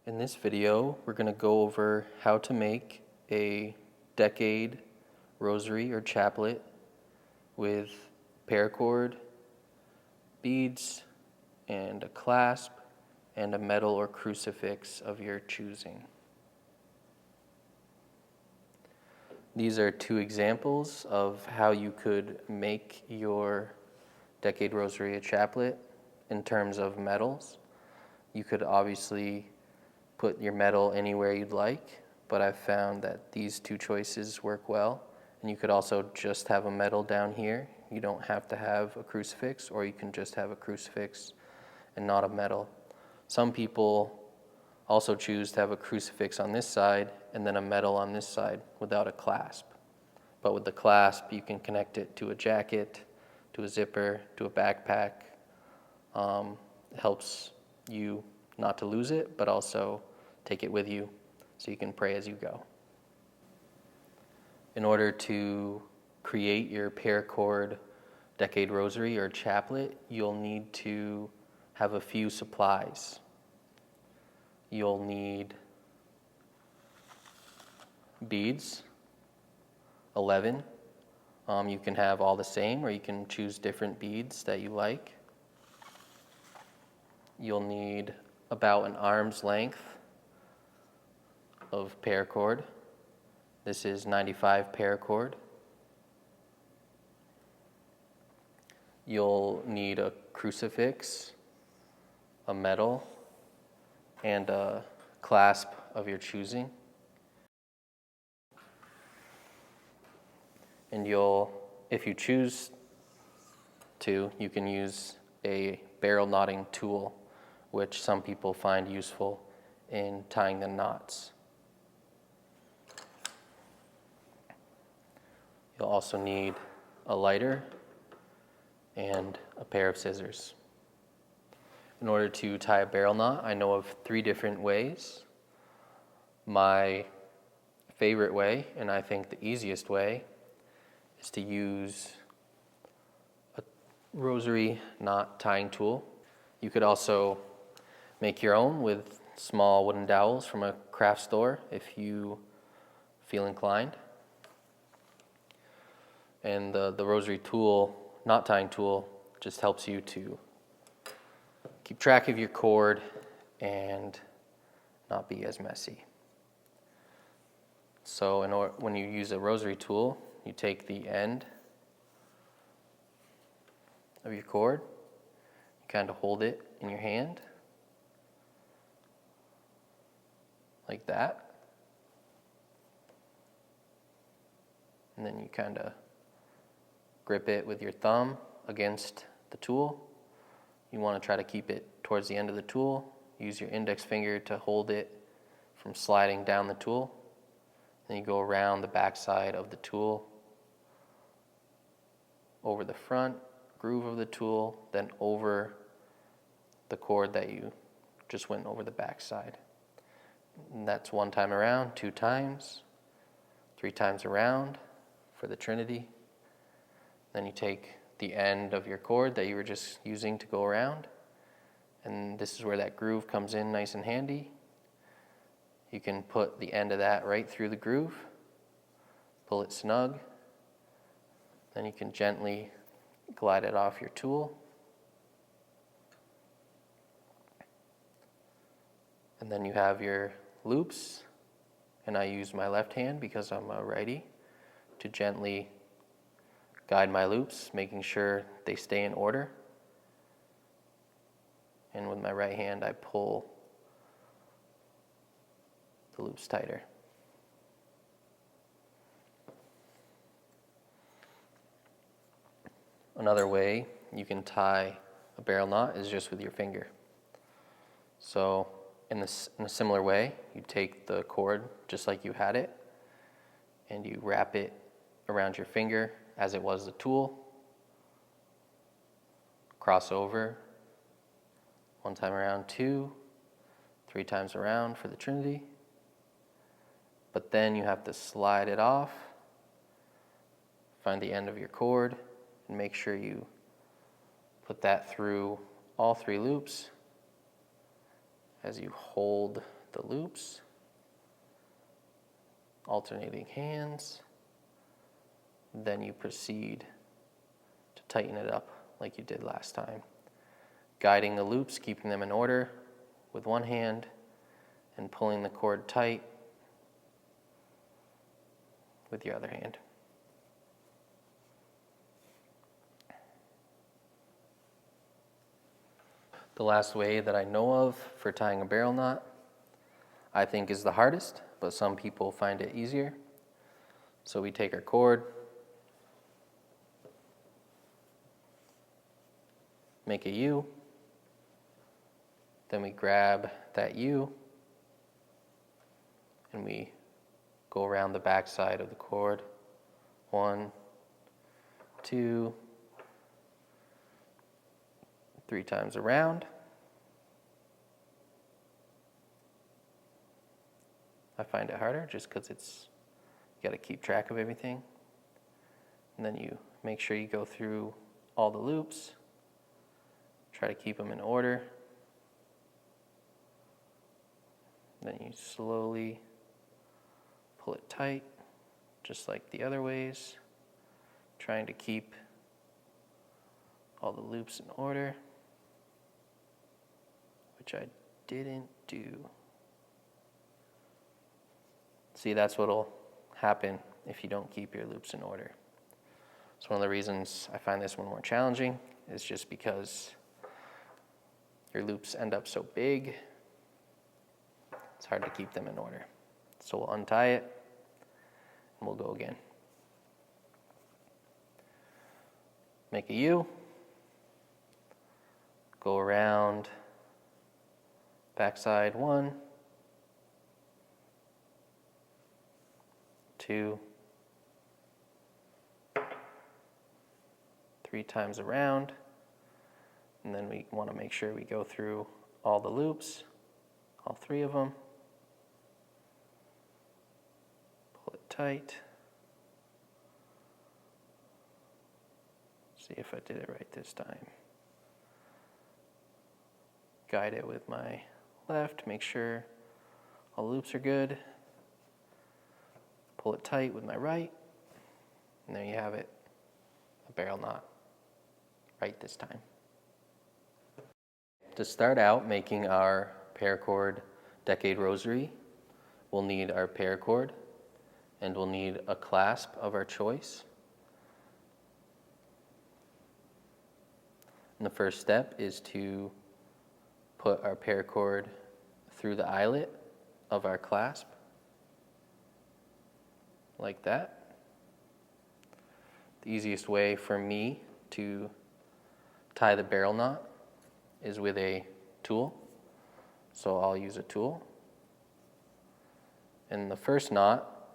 In this video, we're going to go over how to make a decade rosary or chaplet with paracord, beads, and a clasp, and a medal or crucifix of your choosing. These are two examples of how you could make your decade rosary or chaplet in terms of medals. You could obviously put your medal anywhere you'd like, but I've found that these two choices work well. And you could also just have a medal down here. You don't have to have a crucifix, or you can just have a crucifix and not a medal. Some people also choose to have a crucifix on this side and then a medal on this side without a clasp. But with the clasp, you can connect it to a jacket, to a zipper, to a backpack. It helps you not to lose it, but also take it with you so you can pray as you go. In order to create your paracord decade rosary or chaplet, you'll need to have a few supplies. You'll need beads, 11. You can have all the same, or you can choose different beads that you like. You'll need about an arm's length of paracord. This is 95 paracord. You'll need a crucifix, a medal, and a clasp of your choosing. And if you choose to, you can use a barrel knotting tool, which some people find useful in tying the knots. You'll also need a lighter and a pair of scissors. In order to tie a barrel knot, I know of 3 different ways. My favorite way, and I think the easiest way, is to use a rosary knot tying tool. You could also make your own with small wooden dowels from a craft store if you feel inclined. And the rosary tool, knot tying tool, just helps you to keep track of your cord and not be as messy. So when you use a rosary tool, you take the end of your cord, you kind of hold it in your hand like that, and then you kind of grip it with your thumb against the tool. You want to try to keep it towards the end of the tool. Use your index finger to hold it from sliding down the tool. Then you go around the back side of the tool, over the front groove of the tool, then over the cord that you just went over the back side. And that's 1 time around, 2 times, 3 times around for the Trinity. Then you take the end of your cord that you were just using to go around, and this is where that groove comes in nice and handy. You can put the end of that right through the groove, pull it snug, then you can gently glide it off your tool. And then you have your loops, and I use my left hand because I'm a righty to gently guide my loops, making sure they stay in order. And with my right hand, I pull the loops tighter. Another way you can tie a barrel knot is just with your finger. So in a similar way, you take the cord just like you had it, and you wrap it around your finger as it was the tool. Cross over, 1 time around, 2, 3 times around for the Trinity. But then you have to slide it off, find the end of your cord, and make sure you put that through all 3 loops as you hold the loops, alternating hands. Then you proceed to tighten it up like you did last time. Guiding the loops, keeping them in order with one hand, and pulling the cord tight with your other hand. The last way that I know of for tying a barrel knot, I think is the hardest, but some people find it easier. So we take our cord, make a U, then we grab that U, and we go around the back side of the cord. 1, 2, 3 times around. I find it harder just because you got to keep track of everything. And then you make sure you go through all the loops. Try to keep them in order. Then you slowly pull it tight, just like the other ways, trying to keep all the loops in order, which I didn't do. See, that's what'll happen if you don't keep your loops in order. So one of the reasons I find this one more challenging is just because your loops end up so big, it's hard to keep them in order. So we'll untie it, and we'll go again. Make a U, go around, backside 1, 2, 3 times around, and then we want to make sure we go through all the loops, all 3 of them. Pull it tight. See if I did it right this time. Guide it with my left, make sure all the loops are good. Pull it tight with my right, and there you have it, a barrel knot, right this time. To start out making our paracord decade rosary, we'll need our paracord, and we'll need a clasp of our choice. And the first step is to put our paracord through the eyelet of our clasp, like that. The easiest way for me to tie the barrel knot is with a tool. So I'll use a tool. And the first knot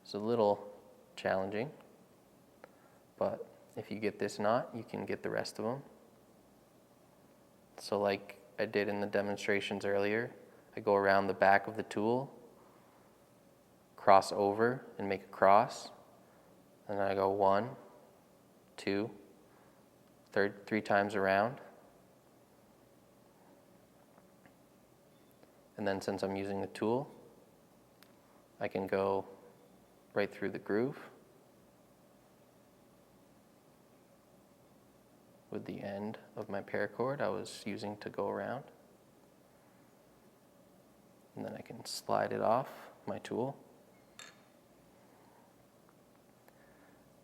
is a little challenging, but if you get this knot, you can get the rest of them. So like I did in the demonstrations earlier, I go around the back of the tool, cross over and make a cross, and then I go 1, 2, 3 times around. And then since I'm using the tool, I can go right through the groove with the end of my paracord I was using to go around. And then I can slide it off my tool.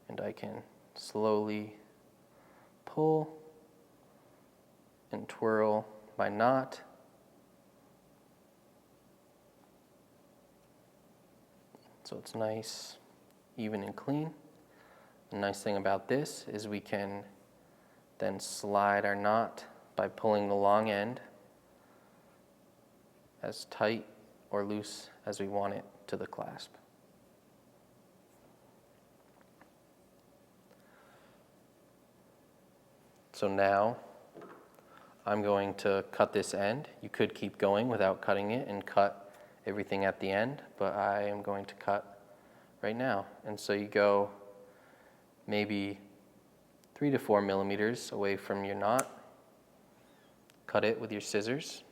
And I can slowly pull and twirl my knot. So it's nice, even and clean. The nice thing about this is we can then slide our knot by pulling the long end as tight or loose as we want it to the clasp. So now I'm going to cut this end. You could keep going without cutting it and cut everything at the end, but I am going to cut right now. And so you go maybe 3 to 4 millimeters away from your knot, cut it with your scissors.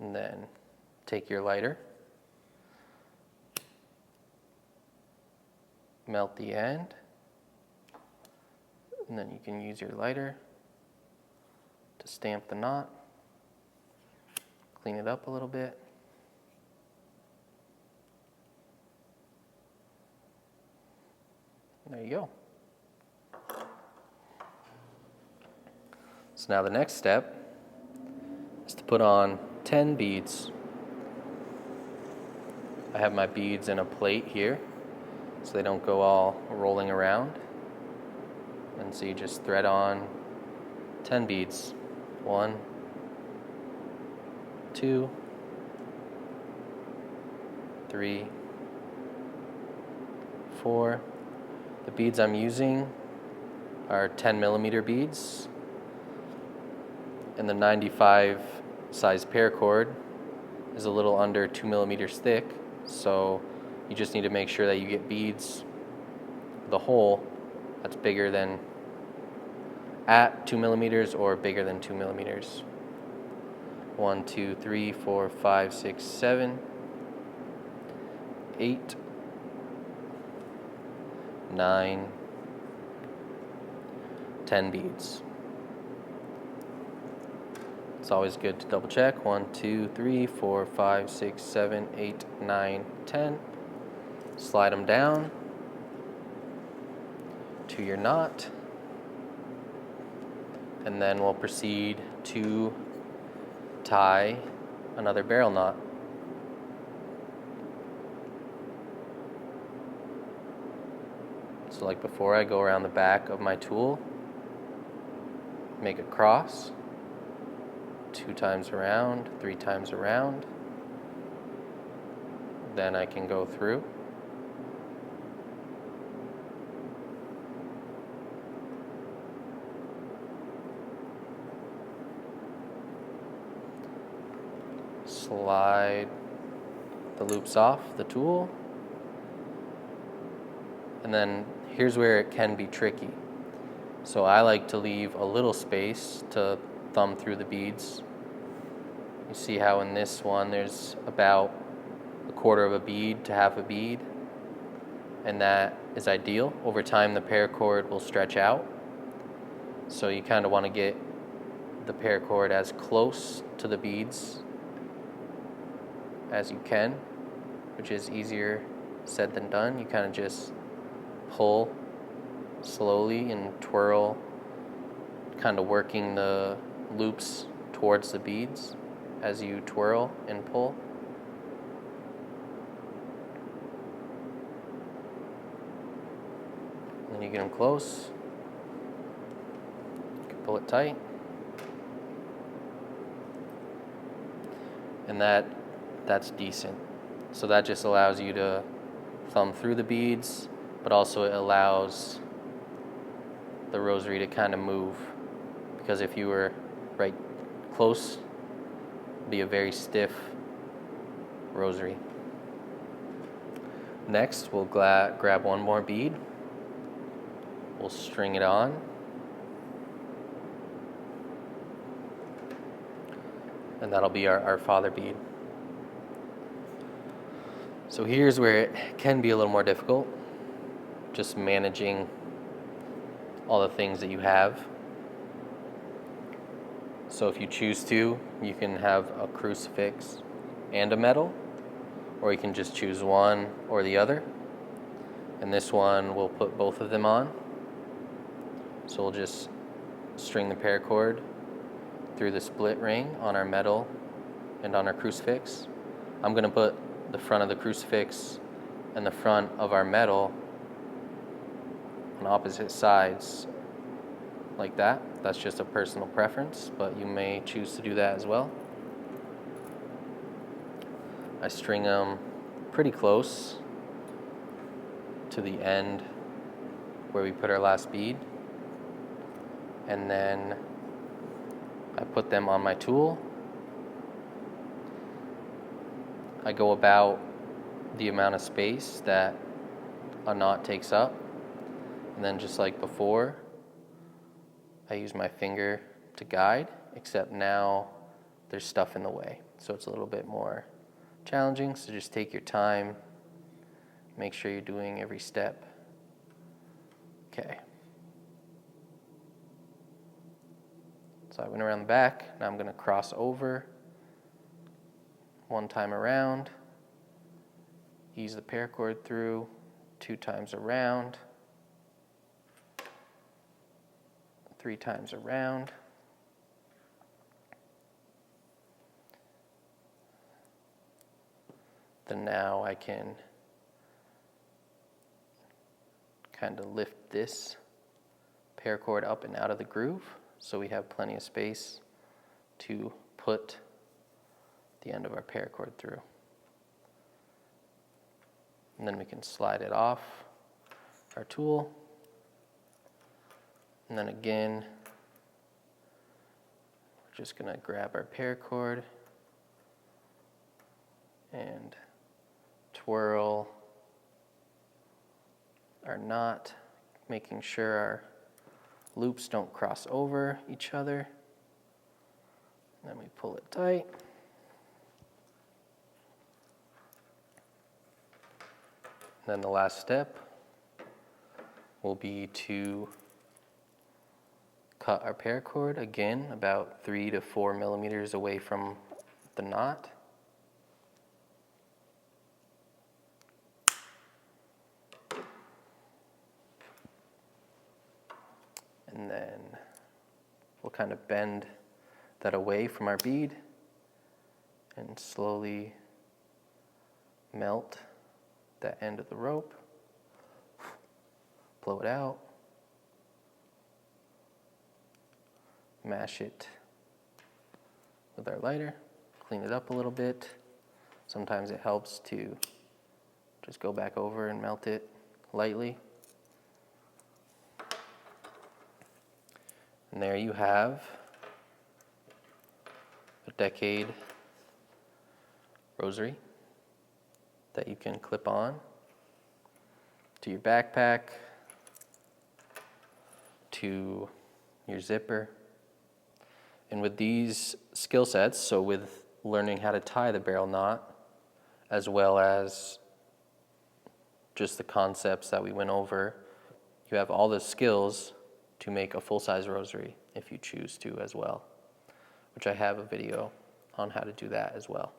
And then take your lighter, melt the end, and then you can use your lighter to stamp the knot, clean it up a little bit. There you go. So now the next step is to put on 10 beads. I have my beads in a plate here so they don't go all rolling around. And so you just thread on 10 beads. 1, 2, 3, 4. The beads I'm using are 10 millimeter beads, and the 95 size paracord is a little under 2 millimeters thick, so you just need to make sure that you get beads with a hole that's bigger than at 2 millimeters or bigger than 2 millimeters. 1, 2, 3, 4, 5, 6, 7, 8, 9, 10 beads. It's always good to double check. 1, 2, 3, 4, 5, 6, 7, 8, 9, 10. Slide them down to your knot, and then we'll proceed to tie another barrel knot. So like before, I go around the back of my tool, make a cross, 2 times around, 3 times around. Then I can go through. Slide the loops off the tool. And then here's where it can be tricky. So I like to leave a little space to thumb through the beads. You see how in this one there's about 1/4 of a bead to half a bead, and that is ideal. Over time the paracord will stretch out, so you kind of want to get the paracord as close to the beads as you can, which is easier said than done. You kind of just pull slowly and twirl, kind of working the loops towards the beads as you twirl and pull. Then you get them close, you can pull it tight, and that's decent. So that just allows you to thumb through the beads, but also it allows the rosary to kind of move, because if you were right close, it'd be a very stiff rosary. Next, we'll grab one more bead, we'll string it on, and that'll be our Father bead. So here's where it can be a little more difficult, just managing all the things that you have. So if you choose to, you can have a crucifix and a medal, or you can just choose one or the other. And this one, we'll put both of them on. So we'll just string the paracord through the split ring on our medal and on our crucifix. I'm going to put the front of the crucifix and the front of our medal on opposite sides like that. That's just a personal preference, but you may choose to do that as well. I string them pretty close to the end where we put our last bead, and then I put them on my tool. I go about the amount of space that a knot takes up, and then just like before, I use my finger to guide, except now there's stuff in the way. So it's a little bit more challenging. So just take your time. Make sure you're doing every step. Okay. So I went around the back. Now I'm going to cross over one time around. Ease the paracord through 2 times around. 3 times around. Then now I can kind of lift this paracord up and out of the groove so we have plenty of space to put the end of our paracord through. And then we can slide it off our tool. And then again, we're just going to grab our paracord and twirl our knot, making sure our loops don't cross over each other. And then we pull it tight. And then the last step will be to cut our paracord, again, about 3 to 4 millimeters away from the knot. And then we'll kind of bend that away from our bead and slowly melt that end of the rope. Blow it out. Mash it with our lighter. Clean it up a little bit. Sometimes it helps to just go back over and melt it lightly. And there you have a decade rosary that you can clip on to your backpack, to your zipper. And with these skill sets, so with learning how to tie the barrel knot, as well as just the concepts that we went over, you have all the skills to make a full-size rosary if you choose to as well, which I have a video on how to do that as well.